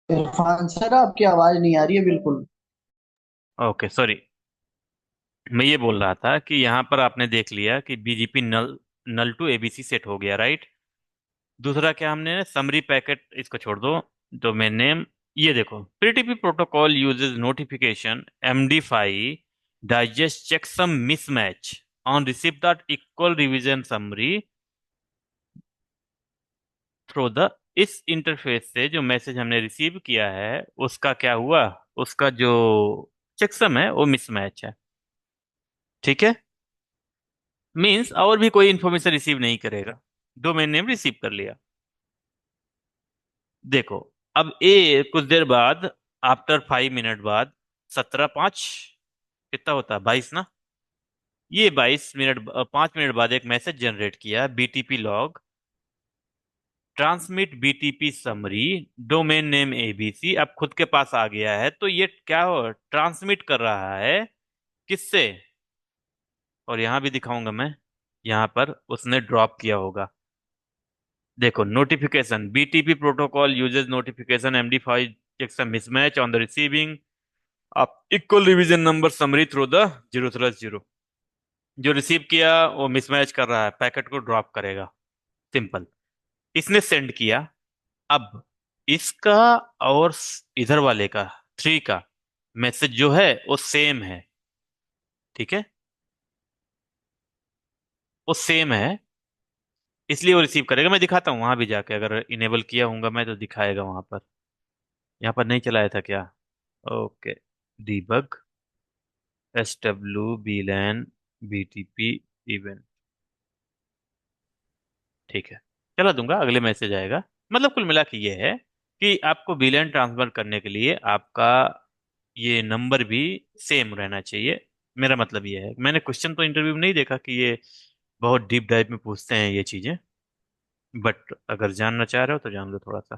Irfan sir, आपकी आवाज नहीं आ रही है बिल्कुल। Okay, sorry. मैं ये बोल रहा था कि यहाँ पर आपने देख लिया कि BGP null null to ABC set हो गया, राइट। दूसरा क्या हमने समरी पैकेट, इसको छोड़ दो। डोमेन नेम, ये देखो, PTP protocol uses notification MD5 digest check sum mismatch on receive that equal revision summary through the. इस इंटरफेस से जो मैसेज हमने रिसीव किया है उसका क्या हुआ, उसका जो चेकसम है वो मिसमैच है। ठीक है। मीन्स और भी कोई इंफॉर्मेशन रिसीव नहीं करेगा, डोमेन नेम रिसीव कर लिया। देखो, अब ए कुछ देर बाद, आफ्टर 5 मिनट बाद, 17 5 कितना होता है, 22 ना। ये 22 मिनट, 5 मिनट बाद एक मैसेज जनरेट किया, BTP log transmit BTP summary domain name ABC। अब खुद के पास आ गया है तो ये क्या हो, ट्रांसमिट कर रहा है किससे। और यहां भी दिखाऊंगा मैं, यहां पर उसने ड्रॉप किया होगा। देखो, notification BTP protocol uses notification MD5 checks a mismatch on the receiving आप equal revision number summary through the 0/0। जो रिसीव किया वो मिसमैच कर रहा है, पैकेट को ड्रॉप करेगा। सिंपल। इसने सेंड किया। अब इसका और इधर वाले का, 3 का मैसेज जो है वो सेम है। ठीक है, वो सेम है, इसलिए वो रिसीव करेगा। मैं दिखाता हूँ वहां भी जाके, अगर इनेबल किया होऊंगा मैं तो दिखाएगा वहां पर। यहाँ पर नहीं चलाया था क्या? Okay, debug SWBLAN BTP event. ठीक है, चला दूंगा, अगले मैसेज आएगा। मतलब कुल मिला के ये है कि आपको VLAN ट्रांसफर करने के लिए आपका ये नंबर भी सेम रहना चाहिए। मेरा मतलब ये है, मैंने क्वेश्चन तो इंटरव्यू में नहीं देखा कि ये बहुत डीप डाइव में पूछते हैं ये चीजें, बट अगर जानना चाह रहे हो तो जान लो थोड़ा सा।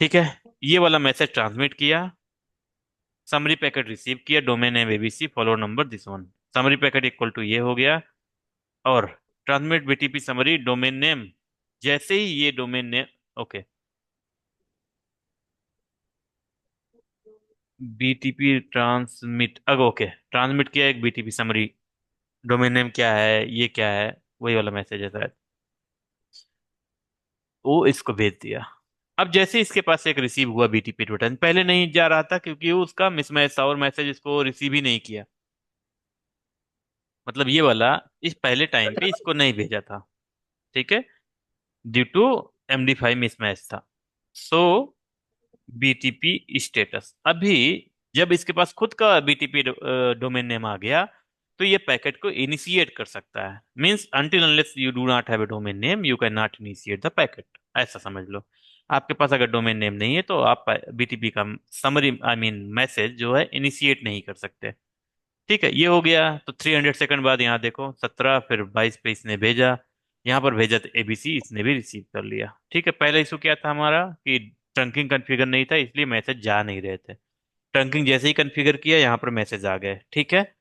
ठीक है, ये वाला मैसेज ट्रांसमिट किया, समरी पैकेट रिसीव किया, domain name ABC, follow number this one. Summary packet equal to ये हो गया। और transmit BTP summary domain name, जैसे ही ये domain name, okay, BTP transmit, uh okay, transmit किया एक BTP समरी, डोमेन नेम क्या है, ये क्या है, वही वाला मैसेज है शायद। वो इसको भेज दिया। अब जैसे इसके पास एक रिसीव हुआ BTP रिटर्न, पहले नहीं जा रहा था क्योंकि वो उसका मिसमैच था और मैसेज इसको रिसीव ही नहीं किया। मतलब ये वाला इस पहले टाइम पे इसको नहीं भेजा था। ठीक है, ड्यू टू MD5 मिसमैच था। सो BTP स्टेटस, अभी जब इसके पास खुद का BTP डोमेन नेम आ गया तो ये पैकेट को इनिशिएट कर सकता है। Means until unless you do not have a domain name you can not initiate the packet, ऐसा समझ लो। आपके पास अगर डोमेन नेम नहीं है तो आप BTP का समरी, आई मीन मैसेज जो है, इनिशिएट नहीं कर सकते। ठीक है, ये हो गया। तो 300 सेकंड बाद यहाँ देखो, 17 फिर 22 पे इसने भेजा। यहाँ पर भेजा तो ABC इसने भी रिसीव कर लिया। ठीक है, पहला इशू क्या था हमारा कि ट्रंकिंग कॉन्फ़िगर नहीं था, इसलिए मैसेज जा नहीं रहे थे। ट्रंकिंग जैसे ही कॉन्फ़िगर किया यहाँ पर मैसेज आ गए। ठीक है,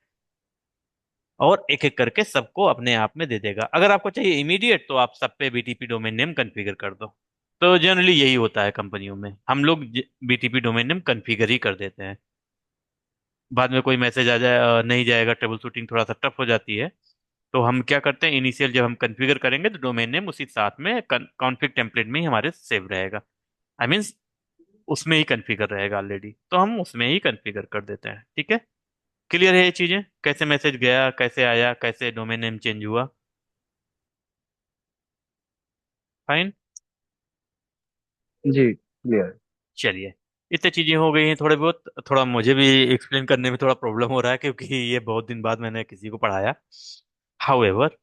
और एक एक करके सबको अपने आप में दे देगा। अगर आपको चाहिए इमीडिएट तो आप सब पे BTP डोमेन नेम कॉन्फ़िगर कर दो। तो जनरली यही होता है कंपनियों में, हम लोग BTP डोमेन नेम कॉन्फ़िगर ही कर देते हैं। बाद में कोई मैसेज आ जाए नहीं जाएगा, ट्रबल शूटिंग थोड़ा सा टफ हो जाती है, तो हम क्या करते हैं, इनिशियल जब हम कॉन्फ़िगर करेंगे तो डोमेन नेम उसी साथ में कॉन्फ़िग टेम्पलेट में ही हमारे सेव रहेगा। आई मीन उसमें ही कॉन्फ़िगर रहेगा ऑलरेडी, तो हम उसमें ही कॉन्फ़िगर कर देते हैं। ठीक है, क्लियर है ये चीजें, कैसे मैसेज गया, कैसे आया, कैसे डोमेन नेम चेंज हुआ। फाइन। जी, क्लियर। चलिए, इतनी चीजें हो गई हैं थोड़े बहुत। थोड़ा मुझे भी एक्सप्लेन करने में थोड़ा प्रॉब्लम हो रहा है क्योंकि ये बहुत दिन बाद मैंने किसी को पढ़ाया। हाउएवर,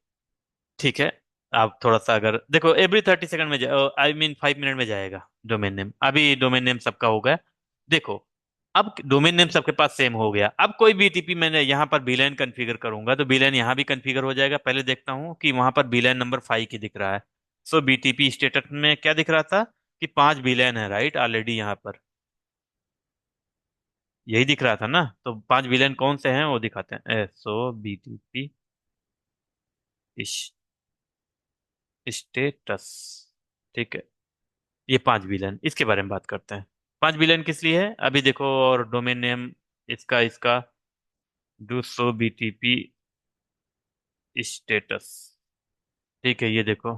ठीक है। आप थोड़ा सा अगर देखो, एवरी 30 सेकंड में, आई मीन 5 मिनट में जाएगा डोमेन नेम। अभी डोमेन नेम सबका हो गया। देखो, अब डोमेन नेम सबके पास सेम हो गया। अब कोई BTP मैंने यहाँ पर बीलैन कॉन्फ़िगर करूंगा तो बीलैन यहाँ भी कॉन्फ़िगर हो जाएगा। पहले देखता हूँ कि वहां पर बीलैन नंबर 5 की दिख रहा है। सो BTP स्टेटस में क्या दिख रहा था कि 5 बीलैन है, राइट, ऑलरेडी यहाँ पर यही दिख रहा था ना। तो 5 बीलैन कौन से हैं वो दिखाते हैं। सो BTP स्टेटस, ठीक है, ये 5 विलन, इसके बारे में बात करते हैं। 5 बिलियन किस लिए है अभी देखो, और डोमेन नेम इसका इसका 200 BTP स्टेटस। ठीक है, ये देखो,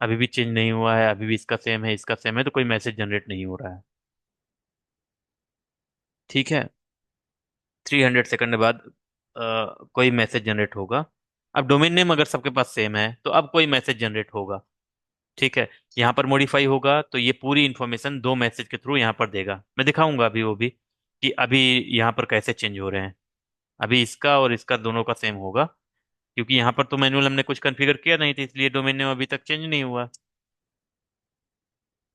अभी भी चेंज नहीं हुआ है, अभी भी इसका सेम है, इसका सेम है, तो कोई मैसेज जनरेट नहीं हो रहा है। ठीक है, 300 सेकंड बाद कोई मैसेज जनरेट होगा। अब डोमेन नेम अगर सबके पास सेम है तो अब कोई मैसेज जनरेट होगा। ठीक है, यहाँ पर मॉडिफाई होगा तो ये पूरी इंफॉर्मेशन 2 मैसेज के थ्रू यहाँ पर देगा। मैं दिखाऊंगा अभी वो भी कि अभी यहाँ पर कैसे चेंज हो रहे हैं। अभी इसका और इसका दोनों का सेम होगा, क्योंकि यहाँ पर तो मैनुअल हमने कुछ कॉन्फ़िगर किया नहीं था, इसलिए डोमेन नेम अभी तक चेंज नहीं हुआ।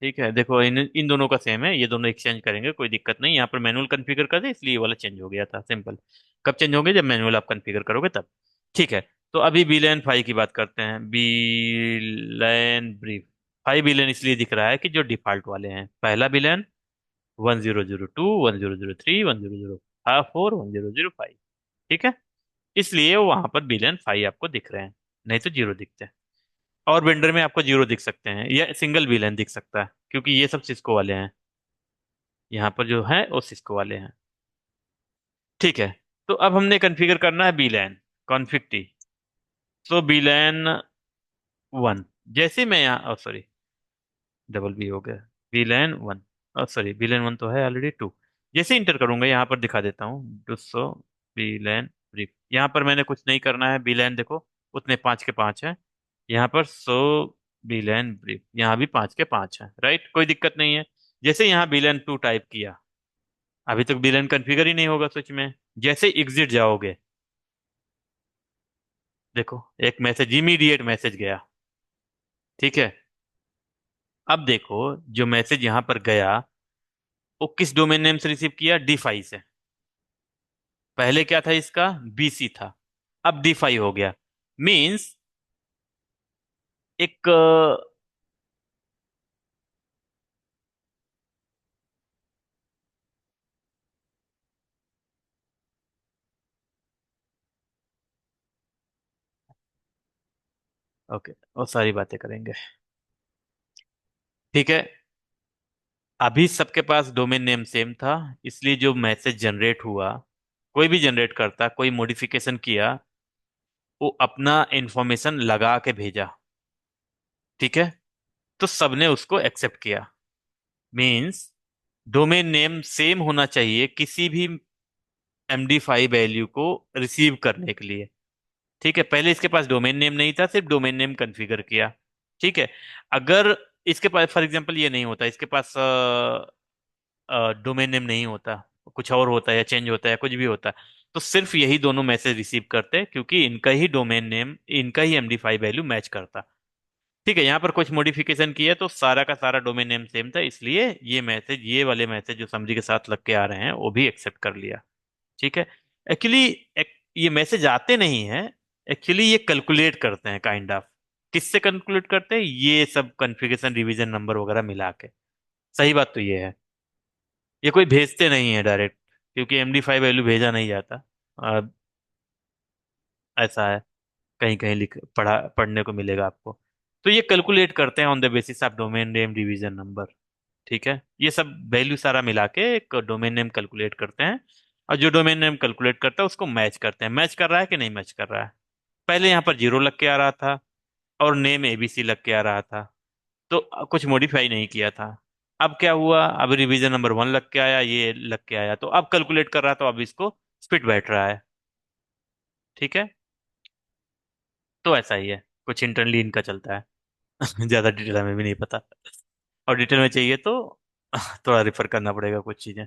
ठीक है, देखो इन इन दोनों का सेम है, ये दोनों एक्सचेंज करेंगे, कोई दिक्कत नहीं। यहाँ पर मैनुअल कॉन्फ़िगर कर दे इसलिए ये वाला चेंज हो गया था, सिंपल। कब चेंज होंगे, जब मैनुअल आप कॉन्फ़िगर करोगे तब। ठीक है, तो अभी बीलेन 5 की बात करते हैं। बीलेन ब्रीफ 5 बिलियन इसलिए दिख रहा है कि जो डिफॉल्ट वाले हैं, पहला बिलियन 1002, 1003, 1004, 1005। ठीक है, इसलिए वहां पर बिलियन 5 आपको दिख रहे हैं, नहीं तो जीरो दिखते हैं। और वेंडर में आपको जीरो दिख सकते हैं, या सिंगल बिलियन दिख सकता है, क्योंकि ये सब सिस्को वाले हैं। यहाँ पर जो है वो सिस्को वाले हैं। ठीक है, तो अब हमने कॉन्फ़िगर करना है बीलैन कॉन्फ़िग टी। सो बीलैन 1, जैसे मैं यहाँ, सॉरी, डबल बी हो गया, बीलैन 1, सॉरी बीलैन 1 तो है ऑलरेडी 2। जैसे इंटर करूंगा यहाँ पर दिखा देता हूँ, 200 बीलैन ब्रीफ। यहाँ पर मैंने कुछ नहीं करना है, बीलैन देखो उतने 5 के 5 है। यहाँ पर 100 बीलैन ब्रीफ, यहाँ भी 5 के 5 है, राइट, कोई दिक्कत नहीं है। जैसे यहाँ बीलैन 2 टाइप किया, अभी तक बीलैन कॉन्फ़िगर ही नहीं होगा स्विच में। जैसे एग्जिट जाओगे, देखो एक मैसेज, इमीडिएट मैसेज गया। ठीक है, अब देखो जो मैसेज यहाँ पर गया वो किस डोमेन नेम से रिसीव किया, डी5 से। पहले क्या था इसका, बीसी था, अब डी5 हो गया। मींस एक, ओके, और सारी बातें करेंगे। ठीक है, अभी सबके पास डोमेन नेम सेम था, इसलिए जो मैसेज जनरेट हुआ, कोई भी जनरेट करता, कोई मॉडिफिकेशन किया, वो अपना इंफॉर्मेशन लगा के भेजा। ठीक है, तो सबने उसको एक्सेप्ट किया। मींस डोमेन नेम सेम होना चाहिए किसी भी MD5 वैल्यू को रिसीव करने के लिए। ठीक है, पहले इसके पास डोमेन नेम नहीं था, सिर्फ डोमेन नेम कॉन्फ़िगर किया। ठीक है, अगर इसके पास फॉर एग्जांपल ये नहीं होता, इसके पास डोमेन नेम नहीं होता, कुछ और होता है या चेंज होता है, कुछ भी होता, तो सिर्फ यही दोनों मैसेज रिसीव करते, क्योंकि इनका ही डोमेन नेम, इनका ही MD5 वैल्यू मैच करता। ठीक है, यहाँ पर कुछ मॉडिफिकेशन किया तो सारा का सारा डोमेन नेम सेम था, इसलिए ये मैसेज, ये वाले मैसेज जो समरी के साथ लग के आ रहे हैं, वो भी एक्सेप्ट कर लिया। ठीक है, एक्चुअली ये मैसेज आते नहीं हैं, एक्चुअली ये कैलकुलेट करते हैं काइंड ऑफ। किससे कैलकुलेट करते हैं, ये सब कॉन्फ़िगरेशन रिवीजन नंबर वगैरह मिला के। सही बात तो ये है, ये कोई भेजते नहीं है डायरेक्ट, क्योंकि MD5 वैल्यू भेजा नहीं जाता। आ, ऐसा है, कहीं कहीं लिख पढ़ने को मिलेगा आपको। तो ये कैलकुलेट करते हैं on the basis of domain name division number. ठीक है, ये सब वैल्यू सारा मिला के एक डोमेन नेम कैलकुलेट करते हैं, और जो डोमेन नेम कैलकुलेट करता है उसको मैच करते हैं, मैच कर रहा है कि नहीं मैच कर रहा है। पहले यहाँ पर जीरो लग के आ रहा था, और नेम ABC लग के आ रहा था, तो कुछ मॉडिफाई नहीं किया था। अब क्या हुआ, अब रिवीजन नंबर 1 लग के आया, ये लग के आया, तो अब कैलकुलेट कर रहा था, तो अब इसको स्पिट बैठ रहा है। ठीक है, तो ऐसा ही है, कुछ इंटरनली इनका चलता है। ज्यादा डिटेल हमें भी नहीं पता, और डिटेल में चाहिए तो थोड़ा रिफर करना पड़ेगा कुछ चीजें।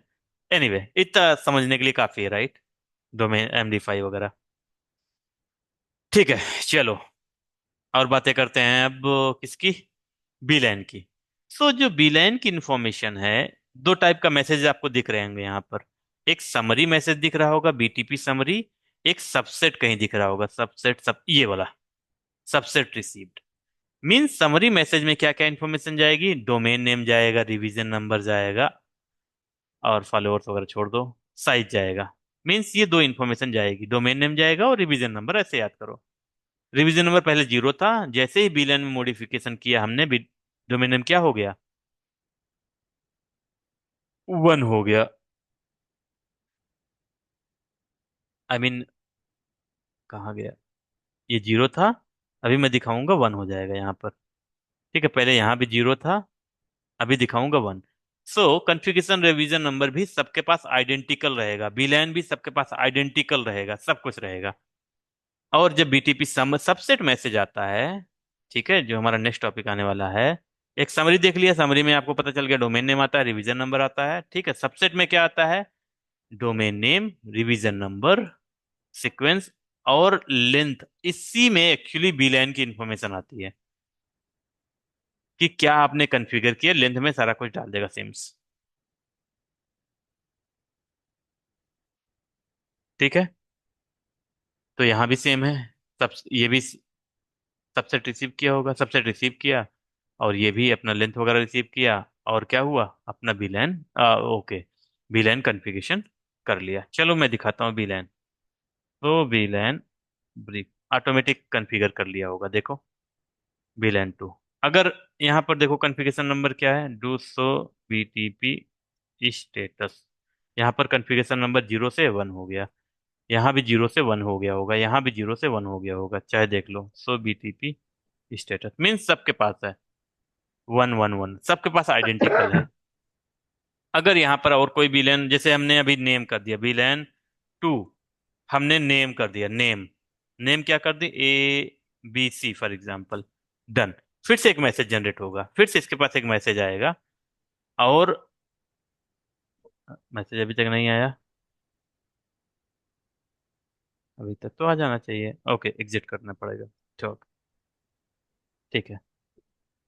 एनीवे, इतना समझने के लिए काफी है, राइट, डोमेन MD5 वगैरह। ठीक है, चलो और बातें करते हैं अब किसकी, बीलैन की। सो जो बीलैन की इंफॉर्मेशन है, दो टाइप का मैसेज आपको दिख रहे होंगे यहाँ पर। एक समरी मैसेज दिख रहा होगा, BTP समरी। एक सबसेट कहीं दिख रहा होगा, सबसेट, सब ये वाला, subset received. Means summary message में क्या क्या इंफॉर्मेशन जाएगी, डोमेन नेम जाएगा, रिवीजन नंबर जाएगा, और फॉलोअर्स वगैरह छोड़ दो, साइज जाएगा। मीन्स ये दो इंफॉर्मेशन जाएगी, डोमेन नेम जाएगा और रिवीजन नंबर, ऐसे याद करो। रिवीजन नंबर पहले जीरो था, जैसे ही बीलन में मॉडिफिकेशन किया हमने, डोमेन नेम क्या हो गया, वन हो गया। आई मीन कहाँ गया, ये जीरो था, अभी मैं दिखाऊंगा वन हो जाएगा यहाँ पर। ठीक है, पहले यहाँ भी जीरो था, अभी दिखाऊंगा वन। सो कॉन्फ़िगरेशन रिवीजन नंबर भी सबके पास आइडेंटिकल रहेगा, बीलैन भी सबके पास आइडेंटिकल रहेगा, सब कुछ रहेगा। और जब बीटीपी सबसेट मैसेज आता है, ठीक है, जो हमारा नेक्स्ट टॉपिक आने वाला है, एक समरी देख लिया, समरी में आपको पता चल गया डोमेन नेम आता है, रिवीजन नंबर आता है। ठीक है, सबसेट में क्या आता है, domain name, revision number, sequence और लेंथ। इसी में एक्चुअली बीलैन की इंफॉर्मेशन आती है कि क्या आपने कॉन्फ़िगर किया, लेंथ में सारा कुछ डाल देगा सिम्स। ठीक है, तो यहाँ भी सेम है। सब ये भी सबसेट रिसीव किया होगा, सबसेट रिसीव किया, और ये भी अपना लेंथ वगैरह रिसीव किया, और क्या हुआ, अपना बीलैन, ओके, बीलैन कॉन्फ़िगरेशन कर लिया। चलो मैं दिखाता हूँ बीलैन। तो बीलैन ब्रीफ ऑटोमेटिक कॉन्फ़िगर कर लिया होगा, देखो, बीलैन टू। अगर यहाँ पर देखो कॉन्फ़िगरेशन नंबर क्या है, डू सो बीटीपी स्टेटस, यहाँ पर कॉन्फ़िगरेशन नंबर जीरो से वन हो गया, यहाँ भी जीरो से वन हो गया होगा, यहाँ भी जीरो से वन हो गया होगा, चाहे देख लो। सो बीटीपी स्टेटस मीन्स सबके पास है, वन वन वन, सबके पास आइडेंटिकल है। अगर यहाँ पर और कोई विलेन, जैसे हमने अभी नेम कर दिया विलेन टू, हमने नेम कर दिया, नेम, नेम क्या कर दी, ABC फॉर एग्जाम्पल, डन। फिर से एक मैसेज जनरेट होगा, फिर से इसके पास एक मैसेज आएगा, और मैसेज अभी तक नहीं आया, अभी तक तो आ जाना चाहिए, ओके, एग्जिट करना पड़ेगा। तो ठीक है,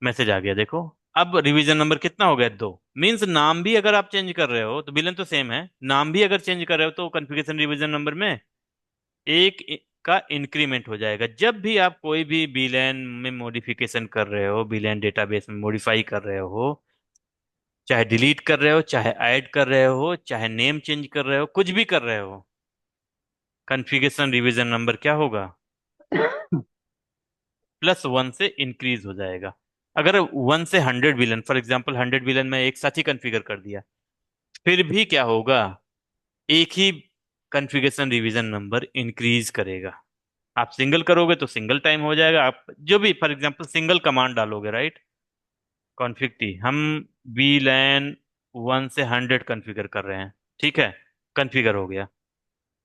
मैसेज आ गया, देखो। अब रिवीजन नंबर कितना हो गया, दो। मींस नाम भी अगर आप चेंज कर रहे हो तो बिलन तो सेम है, नाम भी अगर चेंज कर रहे हो तो कॉन्फ़िगरेशन रिवीजन नंबर में का इंक्रीमेंट हो जाएगा। जब भी आप कोई भी बिलन में मॉडिफिकेशन कर रहे हो, बिलन डेटाबेस में मॉडिफाई कर रहे हो, चाहे डिलीट कर रहे हो, चाहे ऐड कर रहे हो, चाहे नेम चेंज कर रहे हो, कुछ भी कर रहे हो, कॉन्फ़िगरेशन रिवीजन नंबर क्या होगा, प्लस वन से इंक्रीज हो जाएगा। अगर वन से 100 बिलियन, फॉर एग्जाम्पल 100 बिलियन में एक साथ ही कॉन्फ़िगर कर दिया, फिर भी क्या होगा, एक ही कॉन्फ़िगरेशन रिवीजन नंबर इंक्रीज करेगा। आप सिंगल करोगे तो सिंगल टाइम हो जाएगा, आप जो भी फॉर एग्जांपल सिंगल कमांड डालोगे, राइट, कॉन्फ़िग टी, हम वी लैन 1 से 100 कॉन्फ़िगर कर रहे हैं, ठीक है, कॉन्फ़िगर हो गया,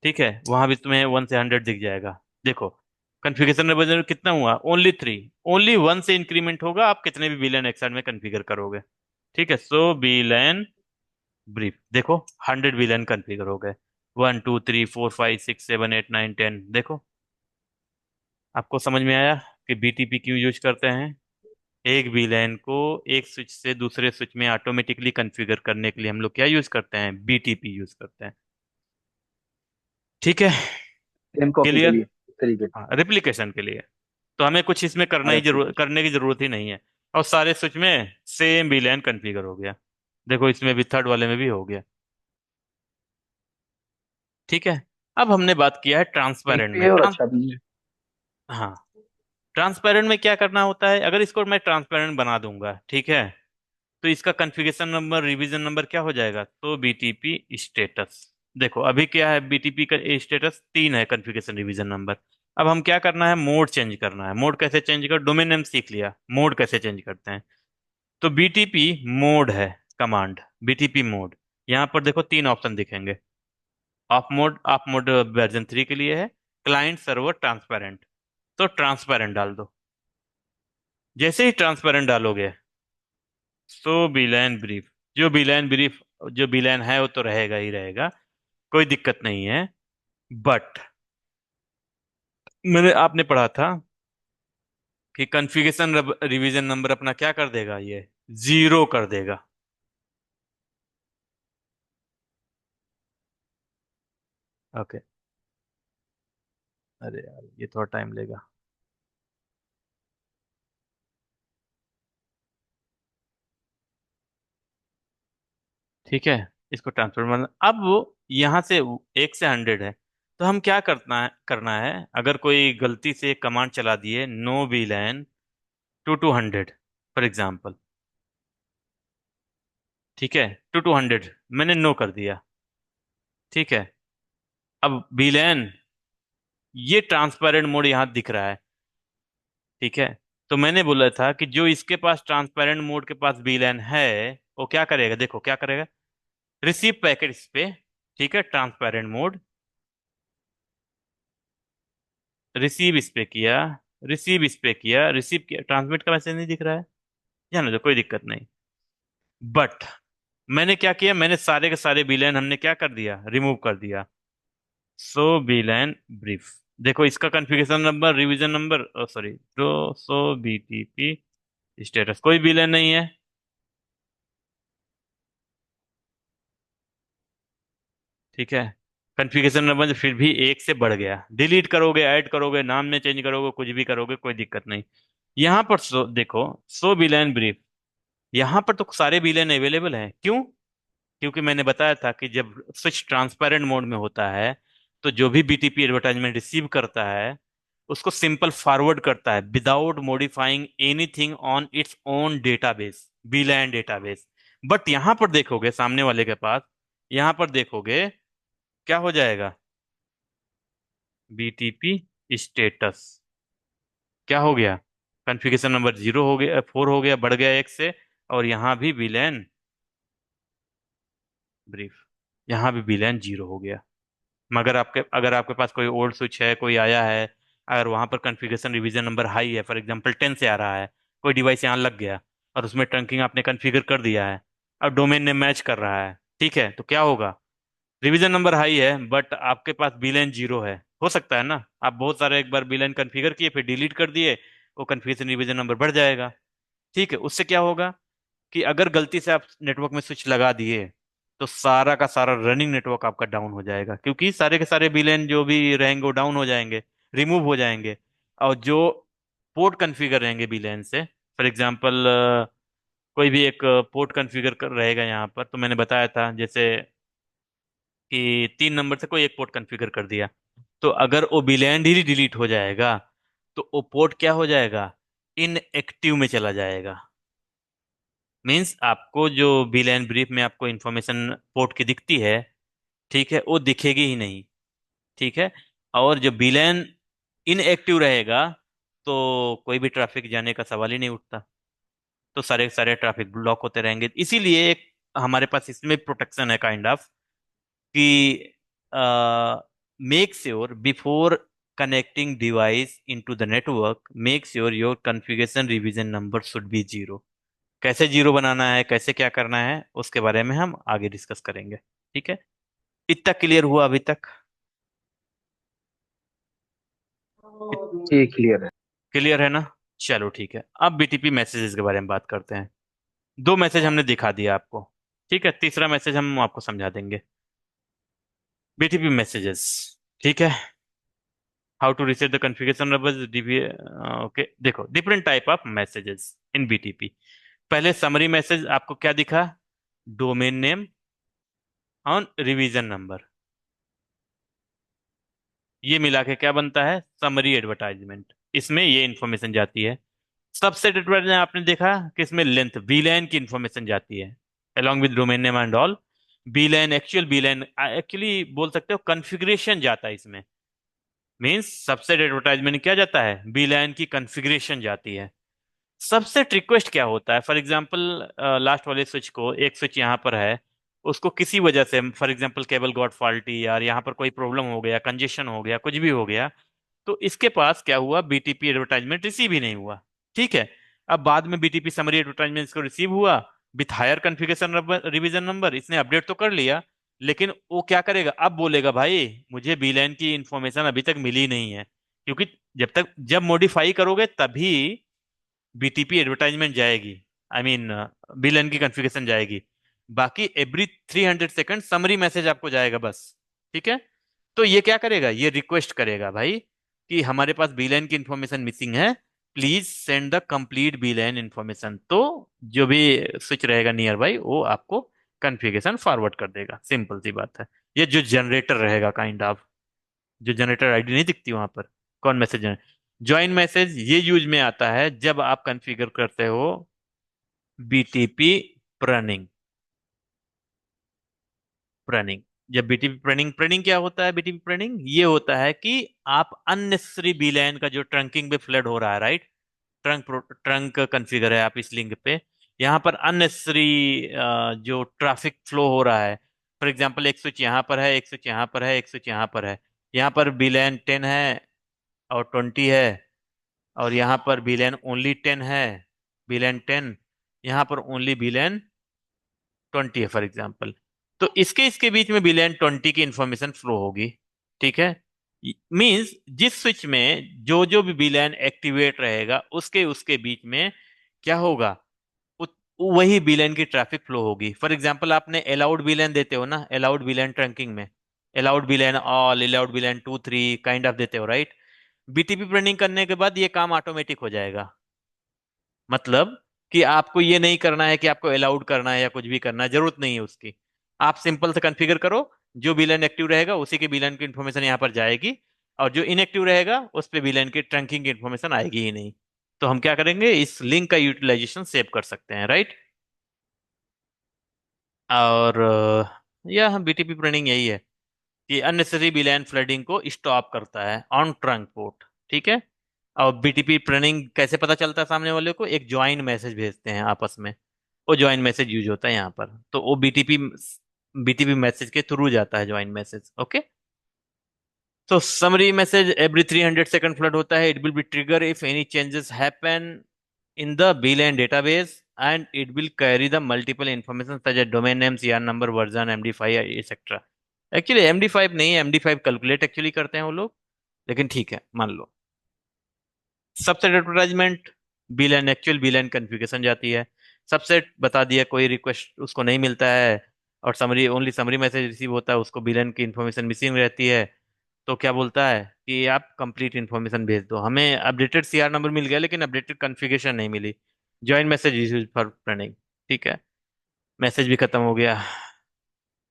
ठीक है, वहां भी तुम्हें 1 से 100 दिख जाएगा। देखो, कॉन्फ़िगरेशन नंबर कितना हुआ, ओनली 3, ओनली वन से इंक्रीमेंट होगा, आप कितने भी वीलैन एक साथ में कॉन्फ़िगर करोगे। ठीक है, सो वीलैन ब्रीफ, देखो, 100 विलन कॉन्फ़िगर हो गए, 1 2 3 4 5 6 7 8 9 10, देखो, आपको समझ में आया कि बीटीपी क्यों यूज करते हैं। एक विलन को एक स्विच से दूसरे स्विच में ऑटोमेटिकली कॉन्फ़िगर करने के लिए हम लोग क्या यूज करते हैं, बीटीपी यूज करते हैं। ठीक है, सेम कॉपी के क्लियर। लिए इस तरीके से। हाँ, रिप्लिकेशन के लिए तो हमें कुछ इसमें और एप्लीकेशन। करने की जरूरत ही नहीं है, और सारे स्विच में सेम विलन कॉन्फ़िगर हो गया। देखो, इसमें भी थर्ड वाले में भी हो गया। ठीक है, अब हमने बात किया है ठीक ट्रांसपेरेंट भी में। है और अच्छा भी है। हाँ, ट्रांसपेरेंट में क्या करना होता है, अगर इसको मैं ट्रांसपेरेंट बना दूंगा, ठीक है, तो इसका कॉन्फ़िगरेशन नंबर, रिवीजन नंबर क्या हो जाएगा, तो बीटीपी स्टेटस। देखो, अभी क्या है, बीटीपी का स्टेटस 3 है, कॉन्फ़िगरेशन रिवीजन नंबर। अब हम क्या करना है, मोड चेंज करना है। मोड कैसे चेंज कर, डोमेन नेम सीख लिया, मोड कैसे चेंज करते हैं। तो बीटीपी मोड है कमांड, बीटीपी मोड, यहाँ पर देखो 3 ऑप्शन दिखेंगे। ऑफ मोड वर्जन 3 के लिए है, क्लाइंट सर्वर ट्रांसपेरेंट, तो ट्रांसपेरेंट डाल दो। जैसे ही ट्रांसपेरेंट डालोगे, सो बीलाइन ब्रीफ, जो बीलाइन ब्रीफ, जो बीलाइन है वो तो रहेगा ही रहेगा, कोई दिक्कत नहीं है। बट मैंने आपने पढ़ा था कि कॉन्फ़िगरेशन रिवीजन नंबर अपना क्या कर देगा, ये जीरो कर देगा। ओके, अरे यार ये थोड़ा टाइम लेगा। ठीक है, इसको ट्रांसफर मतलब, अब वो यहाँ से 1 से 100 है, तो हम क्या करना है, अगर कोई गलती से कमांड चला दिए, no vlan 2 to 100 for example, ठीक है, 2 to 100 मैंने नो कर दिया। ठीक है, अब VLAN, ये ट्रांसपेरेंट मोड यहाँ दिख रहा है। ठीक है, तो मैंने बोला था कि जो इसके पास ट्रांसपेरेंट मोड के पास VLAN है, वो क्या करेगा, देखो क्या करेगा, रिसीव पैकेट इस पे। ठीक है, ट्रांसपेरेंट मोड, रिसीव इस पे किया, रिसीव इस पे किया, रिसीव किया, ट्रांसमिट का मैसेज नहीं दिख रहा है, जाने दो कोई दिक्कत नहीं। बट मैंने क्या किया, मैंने सारे के सारे VLAN हमने क्या कर दिया, रिमूव कर दिया। सो VLAN ब्रीफ, देखो इसका configuration number, revision number, sorry, तो सो BTP स्टेटस, कोई VLAN नहीं है। ठीक है, कॉन्फ़िगरेशन नंबर फिर भी एक से बढ़ गया, डिलीट करोगे, ऐड करोगे, नाम में चेंज करोगे, कुछ भी करोगे, कोई दिक्कत नहीं। यहाँ पर देखो, सो VLAN ब्रीफ, यहाँ पर तो सारे VLAN अवेलेबल हैं, क्यों? क्योंकि मैंने बताया था कि जब स्विच ट्रांसपेरेंट मोड में होता है, तो जो भी BTP एडवर्टाइजमेंट रिसीव करता है, उसको सिंपल फॉरवर्ड करता है without modifying anything on its own database, VLAN database. But यहां पर देखोगे सामने वाले के पास, यहां पर देखोगे क्या हो जाएगा, BTP स्टेटस क्या हो गया, कॉन्फ़िगरेशन नंबर 0 हो गया, 4 हो गया, बढ़ गया एक से, और यहाँ भी VLAN ब्रीफ, यहाँ भी VLAN 0 हो गया। मगर अगर आपके पास कोई ओल्ड स्विच है, कोई आया है, अगर वहां पर कॉन्फ़िगरेशन रिवीजन नंबर हाई है, फॉर एग्जांपल 10 से आ रहा है, कोई डिवाइस यहाँ लग गया और उसमें ट्रंकिंग आपने कॉन्फ़िगर कर दिया है, अब डोमेन नेम मैच कर रहा है, ठीक है, तो क्या होगा, रिवीजन नंबर हाई है बट आपके पास VLAN 0 है, हो सकता है ना, आप बहुत सारे एक बार VLAN कॉन्फ़िगर किए फिर डिलीट कर दिए, वो कन्फिगरेशन रिवीजन नंबर बढ़ जाएगा। ठीक है, उससे क्या होगा कि अगर गलती से आप नेटवर्क में स्विच लगा दिए, तो सारा का सारा रनिंग नेटवर्क आपका डाउन हो जाएगा, क्योंकि सारे के सारे VLAN जो भी रहेंगे वो डाउन हो जाएंगे, रिमूव हो जाएंगे। और जो पोर्ट कॉन्फ़िगर रहेंगे VLAN से, फॉर एग्जांपल कोई भी एक पोर्ट कॉन्फ़िगर कर रहेगा यहाँ पर, तो मैंने बताया था जैसे कि 3 नंबर से कोई एक पोर्ट कॉन्फ़िगर कर दिया, तो अगर वो VLAN ही डिलीट हो जाएगा, तो वो पोर्ट क्या हो जाएगा, इनएक्टिव में चला जाएगा। मीन्स आपको जो VLAN ब्रीफ में आपको इंफॉर्मेशन पोर्ट की दिखती है, ठीक है, वो दिखेगी ही नहीं। ठीक है, और जब VLAN इनएक्टिव रहेगा, तो कोई भी ट्रैफिक जाने का सवाल ही नहीं उठता, तो सारे के सारे ट्रैफिक ब्लॉक होते रहेंगे। इसीलिए एक हमारे पास इसमें प्रोटेक्शन है काइंड ऑफ, कि make sure before connecting device into the network, make sure your configuration revision number should be 0। कैसे 0 बनाना है, कैसे क्या करना है, उसके बारे में हम आगे डिस्कस करेंगे। ठीक है, इतना क्लियर हुआ अभी तक? जी क्लियर है। क्लियर है ना? चलो ठीक है, अब BTP मैसेजेस के बारे में बात करते हैं। 2 मैसेज हमने दिखा दिया आपको, ठीक है, तीसरा मैसेज हम आपको समझा देंगे। BTP मैसेजेस, ठीक है, how to reset the configuration number DB। Okay, देखो different type of messages in BTP। पहले समरी मैसेज आपको क्या दिखा, domain name on revision number, ये मिला के क्या बनता है, समरी एडवर्टाइजमेंट, इसमें ये इन्फॉर्मेशन जाती है। सबसेट एडवर्टाइजमेंट आपने देखा कि इसमें लेंथ VLAN की इन्फॉर्मेशन जाती है, along with domain name and all. VLAN, actual VLAN, actually बोल सकते हो कॉन्फ़िगरेशन जाता है इसमें। मींस सबसेट एडवर्टाइजमेंट में क्या जाता है, VLAN की कॉन्फ़िगरेशन जाती है। सबसेट रिक्वेस्ट क्या होता है, फॉर एग्जांपल लास्ट वाले स्विच को, एक स्विच यहाँ पर है, उसको किसी वजह से, for example cable got faulty, यार यहाँ पर कोई प्रॉब्लम हो गया, कंजेशन हो गया, कुछ भी हो गया, तो इसके पास क्या हुआ, BTP एडवर्टाइजमेंट रिसीव ही नहीं हुआ। ठीक है, अब बाद में BTP समरी एडवर्टाइजमेंट इसको रिसीव हुआ with higher configuration revision number, इसने अपडेट तो कर लिया, लेकिन वो क्या करेगा, अब बोलेगा भाई मुझे VLAN की इंफॉर्मेशन अभी तक मिली नहीं है, क्योंकि जब मॉडिफाई करोगे तभी BTP एडवर्टाइजमेंट जाएगी, आई मीन VLAN की कॉन्फ़िगरेशन जाएगी, बाकी एवरी 300 सेकंड समरी मैसेज आपको जाएगा बस। ठीक है, तो ये क्या करेगा, ये रिक्वेस्ट करेगा भाई कि हमारे पास VLAN की इंफॉर्मेशन मिसिंग है, please send the complete VLAN information, तो जो भी स्विच रहेगा नियर बाई वो आपको कॉन्फ़िगरेशन फॉरवर्ड कर देगा, सिंपल सी बात है। ये जो जनरेटर रहेगा काइंड ऑफ, जो जनरेटर आईडी नहीं दिखती वहां पर, कौन मैसेज है, ज्वाइन मैसेज, ये यूज में आता है जब आप कॉन्फ़िगर करते हो BTP प्रनिंग। प्रणिंग। जब बीटीपी प्रणिंग, प्रणिंग क्या होता है? बीटीपी प्रणिंग ये होता है कि आप अननेसेसरी बीलाइन का जो ट्रंकिंग पे फ्लड हो रहा है, राइट, ट्रंक ट्रंक कॉन्फ़िगर है आप इस लिंक पे, यहाँ पर अननेसेसरी जो ट्रैफिक फ्लो हो रहा है, फॉर एग्जांपल एक स्विच यहाँ पर है, एक स्विच यहाँ पर है, एक स्विच यहाँ पर है, यहाँ पर बीलाइन 10 है और 20 है, और यहाँ पर बीलाइन ओनली 10 है, बीलाइन 10, यहाँ पर ओनली बीलाइन 20 है फॉर एग्जाम्पल। तो इसके इसके बीच में बिलियन 20 की इंफॉर्मेशन फ्लो होगी, ठीक है। मींस जिस स्विच में जो जो भी बिलियन एक्टिवेट रहेगा उसके उसके बीच में क्या होगा, वही बिलियन की ट्रैफिक फ्लो होगी। फॉर एग्जाम्पल आपने अलाउड बिलियन देते हो ना, अलाउड बिलियन ट्रंकिंग में, allowed billion all, allowed billion 2 3 kind of देते हो, राइट। बीटीपी रनिंग करने के बाद ये काम ऑटोमेटिक हो जाएगा। मतलब कि आपको ये नहीं करना है कि आपको अलाउड करना है या कुछ भी करना है, जरूरत नहीं है उसकी। आप सिंपल से कॉन्फ़िगर करो, जो बिलन एक्टिव रहेगा उसी के बिलन की इंफॉर्मेशन यहाँ पर जाएगी, और जो इनएक्टिव रहेगा उस पे बिलन की ट्रंकिंग की इंफॉर्मेशन आएगी ही नहीं। तो हम क्या करेंगे, इस लिंक का यूटिलाइजेशन सेव कर सकते हैं, राइट। और यह बीटीपी प्रणिंग यही है कि अननेसेसरी बिलियन फ्लडिंग को स्टॉप करता है ऑन ट्रंक पोर्ट, ठीक है। और बीटीपी प्रणिंग कैसे पता चलता है सामने वाले को? एक ज्वाइन मैसेज भेजते हैं आपस में, वो ज्वाइन मैसेज यूज होता है यहाँ पर, तो वो बीटीपी बीटीपी मैसेज के थ्रू जाता है ज्वाइन मैसेज, ओके। तो summary message every 300 second flood होता है, it will be trigger if any changes happen in the vlan database, and it will carry the multiple information such as domain name, CR number, version, MD five etcetera. Actually MD five नहीं है, MD5 calculate actually करते हैं वो लोग, लेकिन ठीक है मान लो। Subset advertisement, bill actual bill and configuration जाती है। सबसेट बता दिया, कोई रिक्वेस्ट उसको नहीं मिलता है, और summary only summary message receive होता है, उसको बिलन की इन्फॉर्मेशन मिसिंग रहती है। तो क्या बोलता है कि आप कंप्लीट इन्फॉर्मेशन भेज दो, हमें अपडेटेड सीआर नंबर मिल गया लेकिन अपडेटेड कॉन्फ़िगरेशन नहीं मिली, join message use for running, ठीक है। मैसेज भी खत्म हो गया,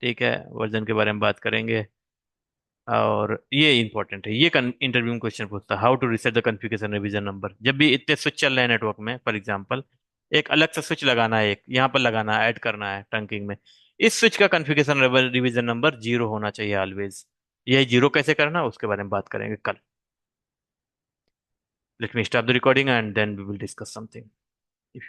ठीक है। वर्जन के बारे में बात करेंगे, और ये इंपॉर्टेंट है, ये इंटरव्यू में क्वेश्चन पूछता है, how to reset the configuration revision number. जब भी इतने स्विच चल रहे हैं नेटवर्क में, फॉर एग्जांपल एक अलग सा स्विच लगाना है, एक यहाँ पर लगाना है, ऐड करना है ट्रंकिंग में, इस स्विच का कॉन्फ़िगरेशन रिवीजन नंबर 0 होना चाहिए ऑलवेज। ये 0 कैसे करना उसके बारे में बात करेंगे कल। Let me stop the recording and then we will discuss something.